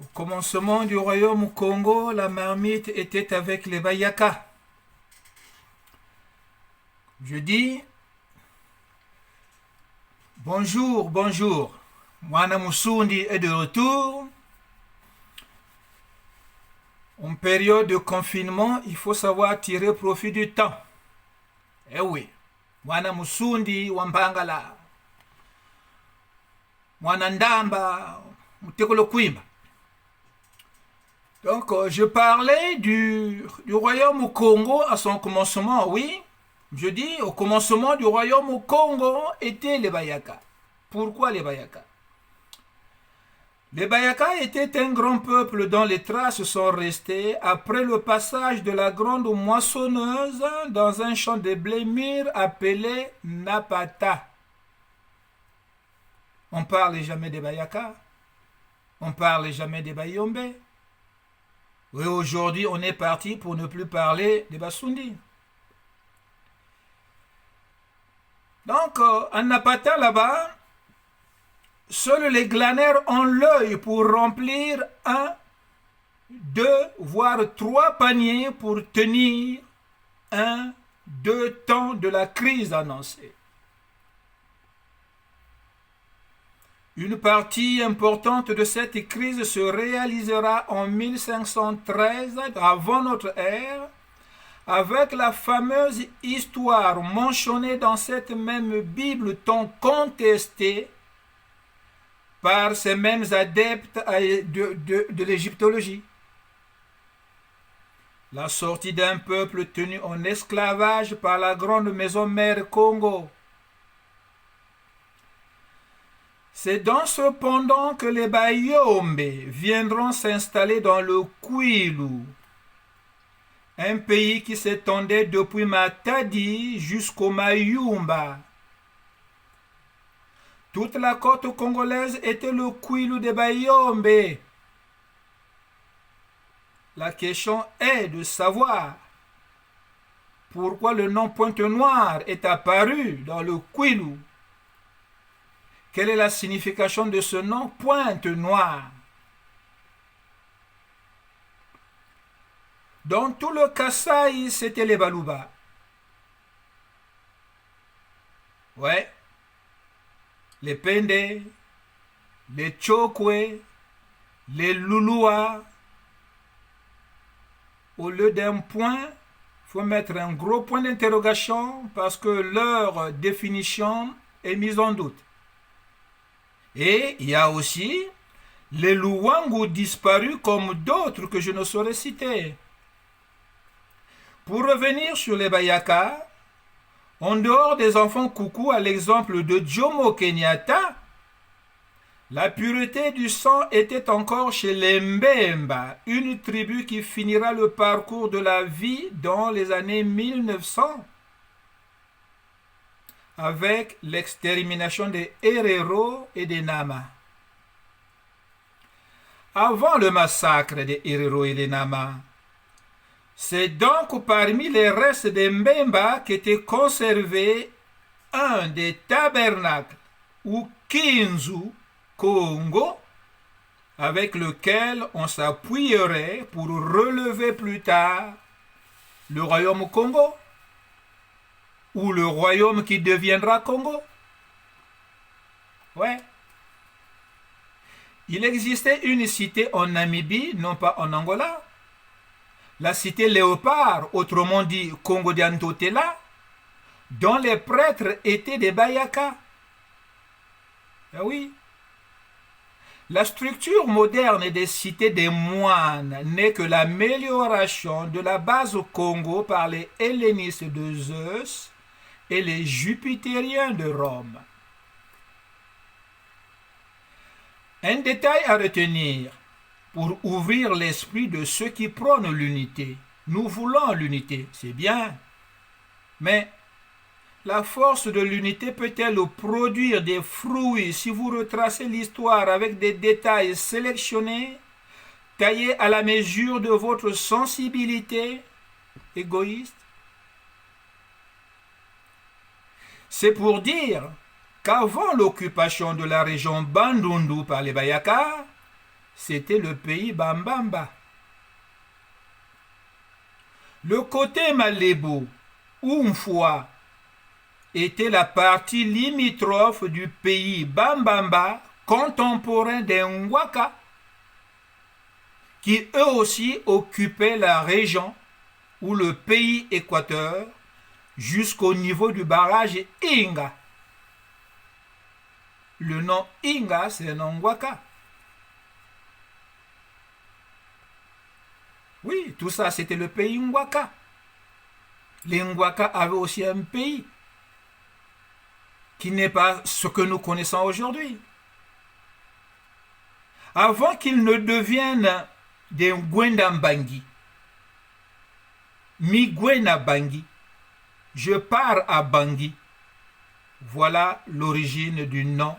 Au commencement du royaume Congo, la marmite était avec les Bayaka. Je dis bonjour, bonjour. Mwana Musundi est de retour. En période de confinement, il faut savoir tirer profit du temps. Eh oui, Mwana Musundi Wambangala, Mwana Ndamba, Mutekolo Kwimba. Donc, je parlais du royaume au Congo à son commencement, oui. Je dis, au commencement du royaume au Congo étaient les Bayaka. Pourquoi les Bayaka? Les Bayaka étaient un grand peuple dont les traces sont restées après le passage de la grande moissonneuse dans un champ de blé mûr appelé Napata. On parle jamais des Bayaka, on parle jamais des Bayombe. Oui, aujourd'hui, on est parti pour ne plus parler des Basundi. Donc, en Napata, là-bas, seuls les glaneurs ont l'œil pour remplir 1, 2, voire 3 paniers pour tenir 1, 2 temps de la crise annoncée. Une partie importante de cette crise se réalisera en 1513 avant notre ère, avec la fameuse histoire mentionnée dans cette même Bible tant contestée par ces mêmes adeptes de l'égyptologie. La sortie d'un peuple tenu en esclavage par la grande maison mère Congo. C'est dans ce pendant que les Bayombe viendront s'installer dans le Kwilu, un pays qui s'étendait depuis Matadi jusqu'au Mayumba. Toute la côte congolaise était le Kwilu des Bayombe. La question est de savoir pourquoi le nom Pointe-Noire est apparu dans le Kwilu. Quelle est la signification de ce nom Pointe-Noire? Dans tout le Kasaï, c'était les Baluba. Ouais. Les Pende, les Chokwe, les Lulua. Au lieu d'un point, il faut mettre un gros point d'interrogation parce que leur définition est mise en doute. Et il y a aussi les Luwangu disparus comme d'autres que je ne saurais citer. Pour revenir sur les Bayaka, en dehors des enfants coucou à l'exemple de Jomo Kenyatta, la pureté du sang était encore chez les Mbemba, une tribu qui finira le parcours de la vie dans les années 1900 avec l'extermination des Herero et des Nama. Avant le massacre des Herero et des Nama, c'est donc parmi les restes des Mbemba qu'était conservé un des tabernacles ou Kinzu Congo avec lequel on s'appuierait pour relever plus tard le royaume Congo ou le royaume qui deviendra Congo. Ouais. Il existait une cité en Namibie, non pas en Angola. La cité Léopard, autrement dit Congo d'Antotela, dont les prêtres étaient des Bayaka. Ah oui. La structure moderne des cités des moines n'est que l'amélioration de la base au Congo par les hellénistes de Zeus et les jupitériens de Rome. Un détail à retenir pour ouvrir l'esprit de ceux qui prônent l'unité. Nous voulons l'unité, c'est bien, mais la force de l'unité peut-elle produire des fruits si vous retracez l'histoire avec des détails sélectionnés, taillés à la mesure de votre sensibilité égoïste? C'est pour dire qu'avant l'occupation de la région Bandundu par les Bayaka, c'était le pays Bambamba. Le côté Malebo, Umfua, était la partie limitrophe du pays Bambamba, contemporain des Ngwaka, qui eux aussi occupaient la région ou le pays Équateur jusqu'au niveau du barrage Inga. Le nom Inga, c'est un nom Ngwaka. Oui, tout ça, c'était le pays Ngwaka. Les Ngwaka avaient aussi un pays qui n'est pas ce que nous connaissons aujourd'hui. Avant qu'ils ne deviennent des Ngwendambangi, Migwena Bangi, je pars à Bangui. Voilà l'origine du nom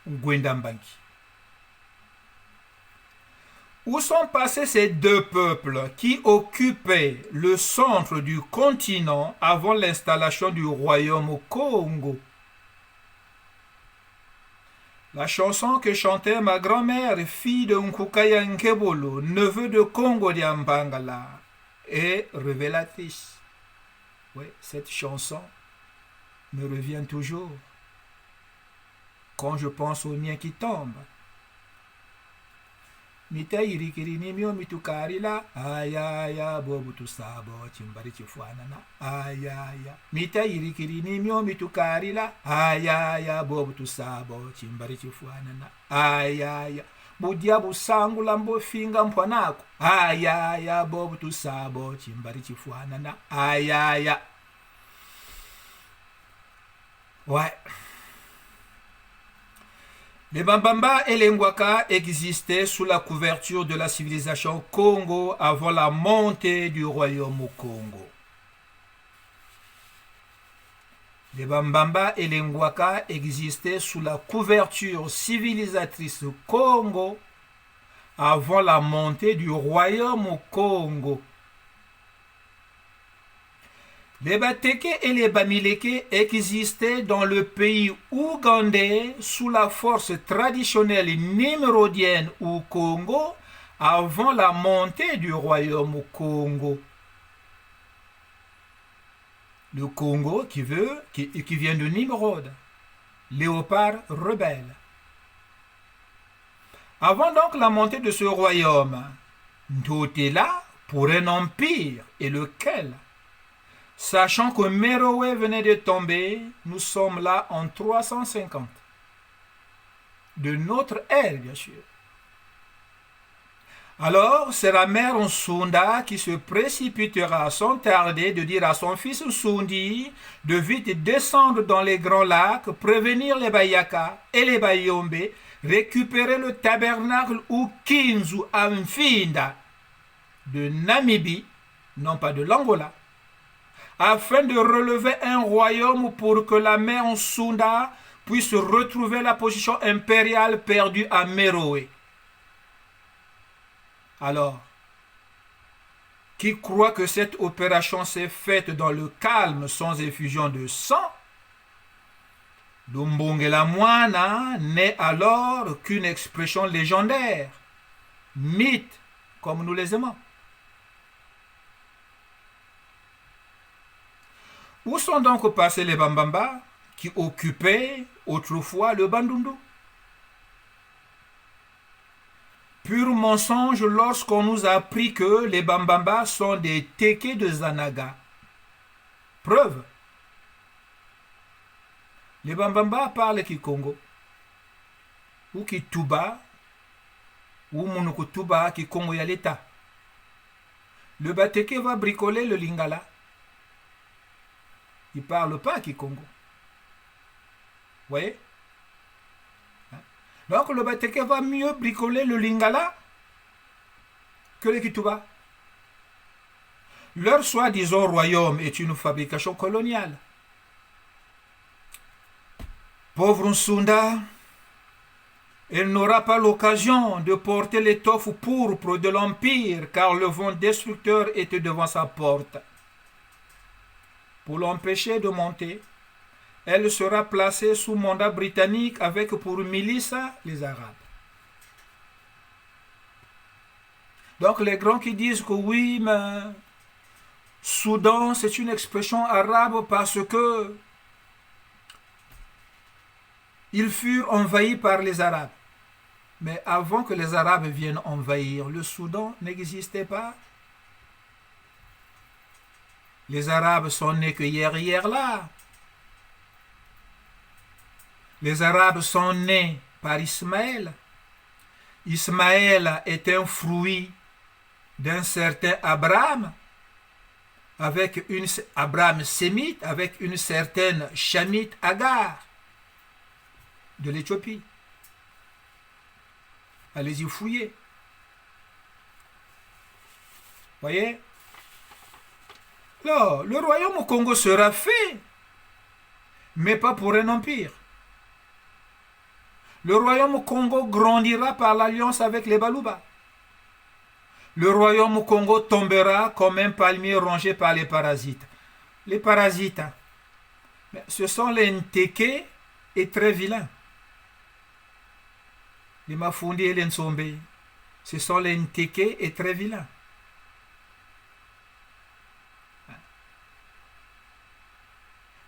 Ngwendambangi. Où sont passés ces deux peuples qui occupaient le centre du continent avant l'installation du royaume au Congo? La chanson que chantait ma grand-mère, fille de Nkukaya Nkebolo, neveu de Congo Diambangala, est révélatrice. Oui, cette chanson me revient toujours quand je pense aux miens qui tombent. Mita irikiri nimyo mitukarila ayaya bobu tusabo chimbari chifuanana ayaya mita irikiri nimyo mitukarila ayaya bobu tusabo chimbari chifuanana ayaya budia busangu lambo finga mpwanako ayaya bobu tusabo chimbari chifuanana ayaya. Ouais. Les Bambamba et les Ngwaka existaient sous la couverture de la civilisation Congo avant la montée du royaume au Congo. Les Bambamba et les Ngwaka existaient sous la couverture civilisatrice Congo avant la montée du royaume au Congo. Les Bateke et les Bamileke existaient dans le pays ougandais sous la force traditionnelle nimrodienne au Congo avant la montée du royaume au Congo. Le Congo qui vient de Nimrod, léopard rebelle. Avant donc la montée de ce royaume, tout est là pour un empire, et lequel? Sachant que Meroé venait de tomber, nous sommes là en 350. De notre ère, bien sûr. Alors, c'est la mère Nsunda qui se précipitera sans tarder de dire à son fils Nsundi de vite descendre dans les grands lacs, prévenir les Bayaka et les Bayombe, récupérer le tabernacle ou Kinzu Amfinda de Namibie, non pas de l'Angola, afin de relever un royaume pour que la mère Nsunda puisse retrouver la position impériale perdue à Meroé. Alors, qui croit que cette opération s'est faite dans le calme sans effusion de sang? Lumbungela Mwana n'est alors qu'une expression légendaire, mythe comme nous les aimons. Où sont donc passés les Bambamba qui occupaient autrefois le Bandundu? Pur mensonge lorsqu'on nous a appris que les Bambamba sont des Téké de Zanaga. Preuve. Les Bambamba parlent Kikongo, ou Kituba, ou Munukutuba Kikongo Yaleta. Le Bateke va bricoler le Lingala. Il ne parle pas Kikongo. Vous voyez? Donc le Bateke va mieux bricoler le Lingala que le Kituba. Leur soi-disant royaume est une fabrication coloniale. Pauvre Nsunda, elle n'aura pas l'occasion de porter l'étoffe pourpre de l'Empire car le vent destructeur était devant sa porte. Pour l'empêcher de monter, elle sera placée sous mandat britannique avec pour milice les Arabes. Donc les grands qui disent que oui, mais Soudan, c'est une expression arabe parce que ils furent envahis par les Arabes. Mais avant que les Arabes viennent envahir, le Soudan n'existait pas. Les Arabes sont nés que hier là. Les Arabes sont nés par Ismaël. Ismaël est un fruit d'un certain Abraham, Abraham sémite, avec une certaine chamite Agar de l'Éthiopie. Allez-y fouiller. Voyez? Alors, le royaume au Congo sera fait, mais pas pour un empire. Le royaume au Congo grandira par l'alliance avec les Baluba. Le royaume au Congo tombera comme un palmier rongé par les parasites. Les parasites, ce sont les Nteke et très vilains. Les Mafundi et les Nsombe, ce sont les Nteke et très vilains.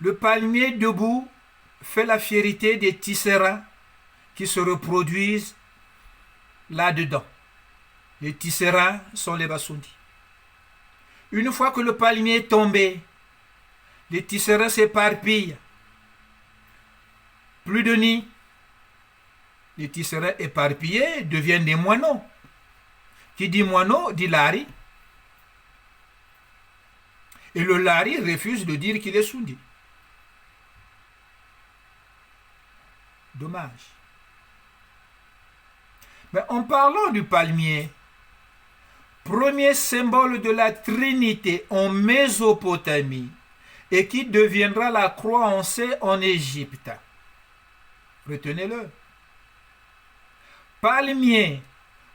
Le palmier debout fait la fierté des tisserands qui se reproduisent là-dedans. Les tisserands sont les Bassundi. Une fois que le palmier est tombé, les tisserands s'éparpillent. Plus de nids. Les tisserands éparpillés deviennent des moineaux. Qui dit moineau dit lari. Et le lari refuse de dire qu'il est Sundi. Dommage. Mais en parlant du palmier, premier symbole de la Trinité en Mésopotamie et qui deviendra la croix en C en Égypte. Retenez-le. Palmier,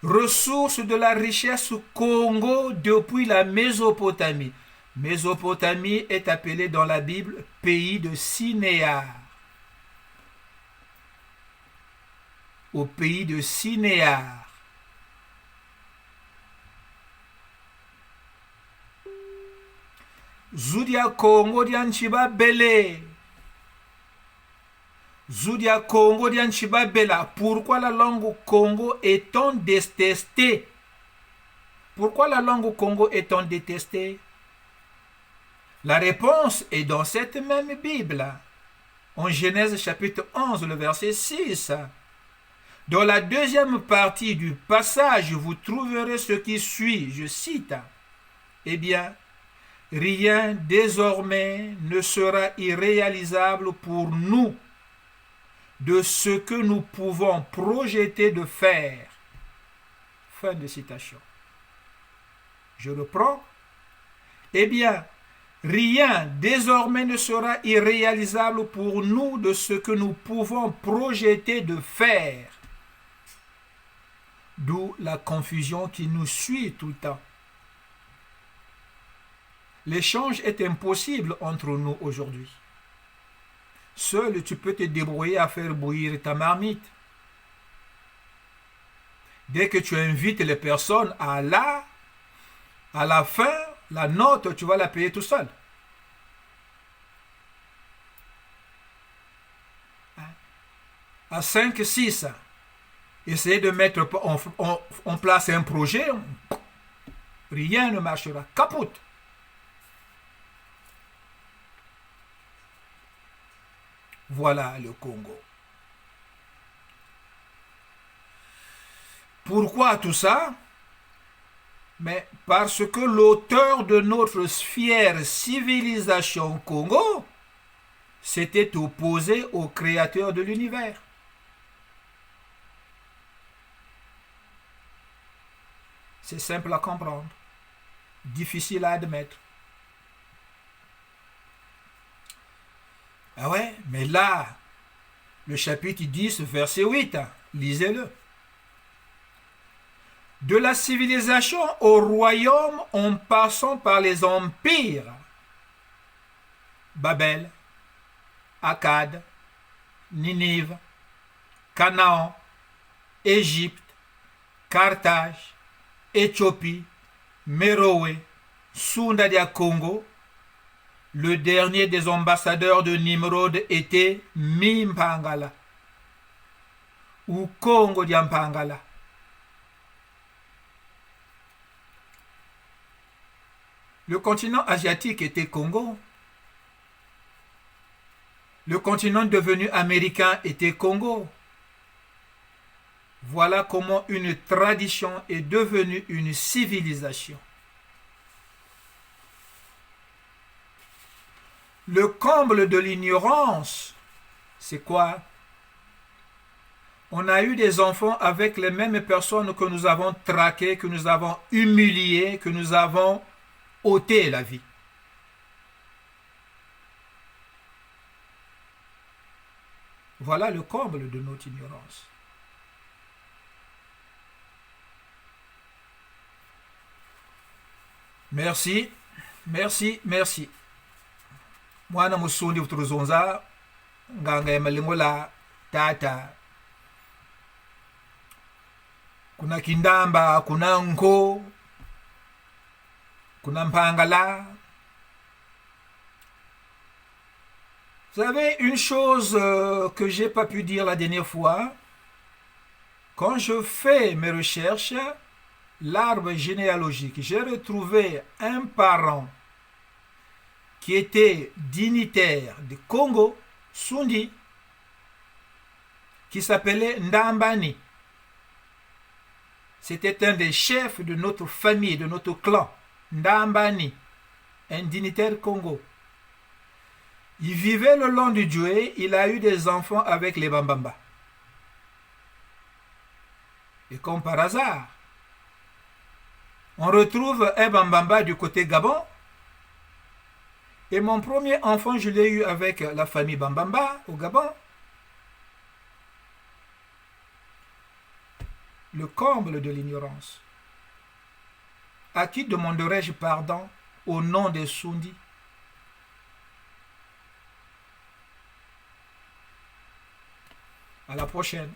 ressource de la richesse Congo depuis la Mésopotamie. Mésopotamie est appelée dans la Bible pays de Sinéar. Au pays de Sinéar. Zudia Congo dianchiba belé. Zudia Congo dianchiba bela. Pourquoi la langue Congo est-on détestée? Pourquoi la langue Congo est-on détestée? La réponse est dans cette même Bible. En Genèse chapitre 11, le verset 6. Dans la deuxième partie du passage, vous trouverez ce qui suit, je cite. Eh bien, rien désormais ne sera irréalisable pour nous de ce que nous pouvons projeter de faire. Fin de citation. Je reprends. Eh bien, rien désormais ne sera irréalisable pour nous de ce que nous pouvons projeter de faire. D'où la confusion qui nous suit tout le temps. L'échange est impossible entre nous aujourd'hui. Seul tu peux te débrouiller à faire bouillir ta marmite. Dès que tu invites les personnes à la fin, la note, tu vas la payer tout seul. À 5, 6, essayez de mettre en place un projet, rien ne marchera. Capote. Voilà le Congo. Pourquoi tout ça? Mais parce que l'auteur de notre fière civilisation Congo s'était opposé au créateur de l'univers. C'est simple à comprendre, difficile à admettre. Ah ouais, mais là, le chapitre 10, verset 8, lisez-le. De la civilisation au royaume en passant par les empires, Babel, Akkad, Ninive, Canaan, Égypte, Carthage Éthiopie, Merowe, Sundadia Congo. Le dernier des ambassadeurs de Nimrod était Mimpangala ou Congo Diampangala. Le continent asiatique était Congo. Le continent devenu américain était Congo. Voilà comment une tradition est devenue une civilisation. Le comble de l'ignorance, c'est quoi? On a eu des enfants avec les mêmes personnes que nous avons traquées, que nous avons humiliées, que nous avons ôté la vie. Voilà le comble de notre ignorance. Merci, merci, merci. Mwana musundi uturuzonza nganga ya malengo la tata. Kuna kindamba, kuna nko, kuna mpangala. Vous savez, une chose que j'ai pas pu dire la dernière fois, quand je fais mes recherches, l'arbre généalogique, j'ai retrouvé un parent qui était dignitaire du Congo, Sundi, qui s'appelait Ndambani. C'était un des chefs de notre famille, de notre clan, Ndambani, un dignitaire Congo. Il vivait le long du Djoué, il a eu des enfants avec les Bambamba. Et comme par hasard, on retrouve un Bambamba du côté Gabon. Et mon premier enfant, je l'ai eu avec la famille Bambamba au Gabon. Le comble de l'ignorance. À qui demanderai-je pardon au nom des Sundi? À la prochaine.